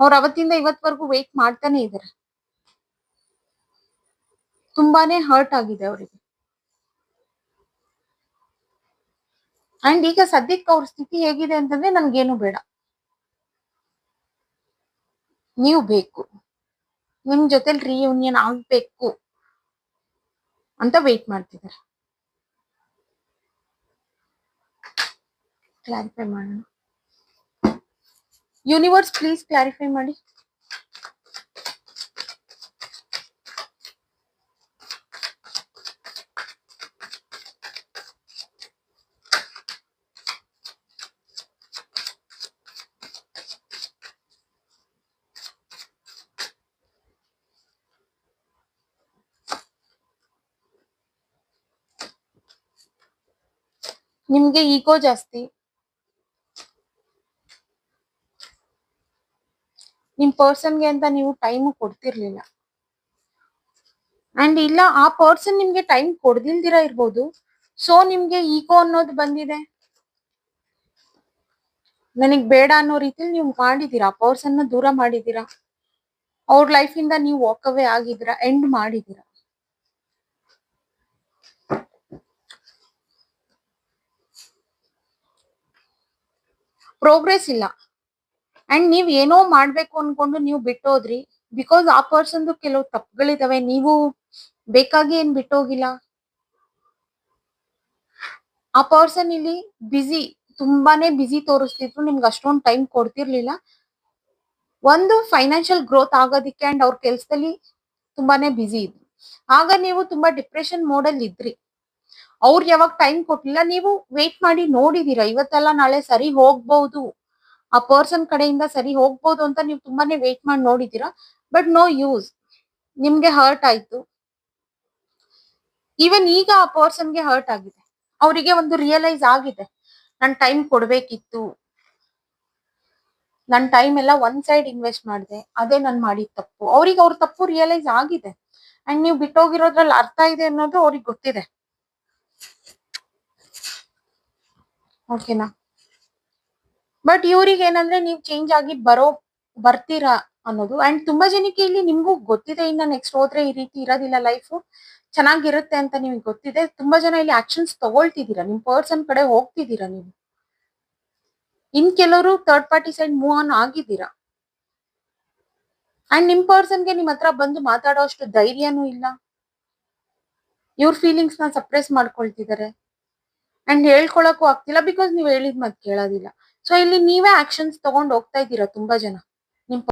ಅವ್ರು ಅವತ್ತಿಂದ ಇವತ್ವರೆಗೂ ವೇಟ್ ಮಾಡ್ತಾನೆ ಇದಾರೆ. ತುಂಬಾನೇ ಹರ್ಟ್ ಆಗಿದೆ ಅವರಿಗೆ. ಅಂಡ್ ಈಗ ಸದ್ಯಕ್ಕೆ ಅವ್ರ ಸ್ಥಿತಿ ಹೇಗಿದೆ ಅಂತಂದ್ರೆ ನನ್ಗೇನು ಬೇಡ, ನೀವು ಬೇಕು, ನಿಮ್ ಜೊತೆಲಿ ರಿಯೂನಿಯನ್ ಆಗ್ಬೇಕು ಅಂತ ವೇಟ್ ಮಾಡ್ತಿದ್ದಾರೆ. ಕ್ಲಾರಿಫೈ ಮಾಡೋಣ. ಯೂನಿವರ್ಸ್ ಪ್ಲೀಸ್ ಕ್ಲಾರಿಫೈ ಮಾಡಿ. ನಿಮ್ಗೆ ಈಗೋ ಜಾಸ್ತಿ, ನಿಮ್ ಪರ್ಸನ್ಗೆ ಅಂತ ನೀವು ಟೈಮ್ ಕೊಡ್ತಿರ್ಲಿಲ್ಲ. ಅಂಡ್ ಇಲ್ಲ, ಆ ಪರ್ಸನ್ ನಿಮ್ಗೆ ಟೈಮ್ ಕೊಡ್ದಿಲ್ದಿರ ಇರ್ಬೋದು. ಸೊ ನಿಮ್ಗೆ ಈಗೋ ಅನ್ನೋದು ಬಂದಿದೆ. ನನಗ್ ಬೇಡ ಅನ್ನೋ ರೀತಿಲಿ ನೀವು ಮಾಡಿದೀರಾ, ಆ ಪರ್ಸನ್ ನ ದೂರ ಮಾಡಿದೀರಾ, ಅವ್ರ ಲೈಫ್ ಇಂದ ನೀವು ವಾಕ್ ಅವೇ ಆಗಿದ್ದೀರಾ, ಎಂಡ್ ಮಾಡಿದೀರಾ. ಪ್ರೋಗ್ರೆಸ್ ಇಲ್ಲ. ಅಂಡ್ ನೀವ್ ಏನೋ ಮಾಡ್ಬೇಕು ಅನ್ಕೊಂಡು ನೀವು ಬಿಟ್ಟೋದ್ರಿ. ಬಿಕಾಸ್ ಆ ಪರ್ಸನ್ದು ಕೆಲವು ತಪ್ಪುಗಳಿದಾವೆ, ನೀವು ಬೇಕಾಗಿ ಏನ್ ಬಿಟ್ಟೋಗಿಲ್ಲ. ಆ ಪರ್ಸನ್ ಇಲ್ಲಿ ಬಿಸಿ, ತುಂಬಾನೇ ಬಿಸಿ ತೋರಿಸ್ತಿದ್ರು, ನಿಮ್ಗೆ ಅಷ್ಟೊಂದು ಟೈಮ್ ಕೊಡ್ತಿರ್ಲಿಲ್ಲ. ಒಂದು ಫೈನಾನ್ಷಿಯಲ್ ಗ್ರೋತ್ ಆಗೋದಿಕ್ಕೆ ಅಂಡ್ ಅವ್ರ ಕೆಲ್ಸದಲ್ಲಿ ತುಂಬಾನೇ ಬಿಸಿ ಇದ್ರು. ಆಗ ನೀವು ತುಂಬಾ ಡಿಪ್ರೆಷನ್ ಮೋಡಲ್ಲಿ ಇದ್ರಿ. ಅವ್ರು ಯಾವಾಗ ಟೈಮ್ ಕೊಟ್ಟಿಲ್ಲ, ನೀವು ವೇಟ್ ಮಾಡಿ ನೋಡಿದೀರಾ, ಇವತ್ತೆಲ್ಲ ನಾಳೆ ಸರಿ ಹೋಗ್ಬಹುದು, ಆ ಪರ್ಸನ್ ಕಡೆಯಿಂದ ಸರಿ ಹೋಗ್ಬೋದು ಅಂತ ನೀವು ತುಂಬಾನೇ ವೇಟ್ ಮಾಡಿ ನೋಡಿದೀರಾ. ಬಟ್ ನೋ ಯೂಸ್, ನಿಮ್ಗೆ ಹರ್ಟ್ ಆಯ್ತು. ಈವನ್ ಈಗ ಆ ಪರ್ಸನ್ಗೆ ಹರ್ಟ್ ಆಗಿದೆ, ಅವರಿಗೆ ಒಂದು ರಿಯಲೈಸ್ ಆಗಿದೆ, ನನ್ ಟೈಮ್ ಕೊಡ್ಬೇಕಿತ್ತು, ನನ್ ಟೈಮ್ ಎಲ್ಲ ಒಂದ್ ಸೈಡ್ ಇನ್ವೆಸ್ಟ್ ಮಾಡಿದೆ, ಅದೇ ನಾನ್ ಮಾಡಿದ ತಪ್ಪು. ಅವ್ರಿಗೆ ಅವ್ರ ತಪ್ಪು ರಿಯಲೈಸ್ ಆಗಿದೆ. ಅಂಡ್ ನೀವು ಬಿಟ್ಟೋಗಿರೋದ್ರಲ್ಲಿ ಅರ್ಥ ಇದೆ ಅನ್ನೋದು ಅವ್ರಿಗೆ ಗೊತ್ತಿದೆ. ಓಕೆನಾ? ಬಟ್ ಇವ್ರಿಗೆ ಏನಂದ್ರೆ ನೀವು ಚೇಂಜ್ ಆಗಿ ಬರ್ತೀರಾ ಅನ್ನೋದು. ಅಂಡ್ ತುಂಬಾ ಜನಕ್ಕೆ ಇಲ್ಲಿ ನಿಮ್ಗೂ ಗೊತ್ತಿದೆ, ಇನ್ನ ನೆಕ್ಸ್ಟ್ ಹೋದ್ರೆ ಈ ರೀತಿ ಇರೋದಿಲ್ಲ, ಲೈಫ್ ಚೆನ್ನಾಗಿರುತ್ತೆ ಅಂತ ನಿಮ್ಗೆ ಗೊತ್ತಿದೆ. ತುಂಬಾ ಜನ ಇಲ್ಲಿ ಆಕ್ಷನ್ಸ್ ತಗೊಳ್ತಿದ್ದೀರಾ, ನಿಮ್ ಪರ್ಸನ್ ಕಡೆ ಹೋಗ್ತಿದ್ದೀರಾ ನೀವು. ಇನ್ ಕೆಲವರು third party side move on ಆಗಿದ್ದೀರಾ. ಅಂಡ್ ನಿಮ್ ಪರ್ಸನ್ಗೆ ನಿಮ್ ಹತ್ರ ಬಂದು ಮಾತಾಡೋ ಅಷ್ಟು ಧೈರ್ಯನೂ ಇಲ್ಲ. ಇವ್ರ ಫೀಲಿಂಗ್ಸ್ ನ ಸಪ್ರೆಸ್ ಮಾಡ್ಕೊಳ್ತಿದ್ದಾರೆ. ಅಂಡ್ ಹೇಳ್ಕೊಳಕ್ಕೂ ಆಗ್ತಿಲ್ಲ, ಬಿಕಾಸ್ ನೀವ್ ಹೇಳಿದ್ ಮತ್ ಕೇಳೋದಿಲ್ಲ. ಸೊ ಇಲ್ಲಿ ನೀವೇ ಆಕ್ಷನ್ಸ್ ತಗೊಂಡ್ ಹೋಗ್ತಾ ಇದ್ದೀರಾ ತುಂಬಾ ಜನ.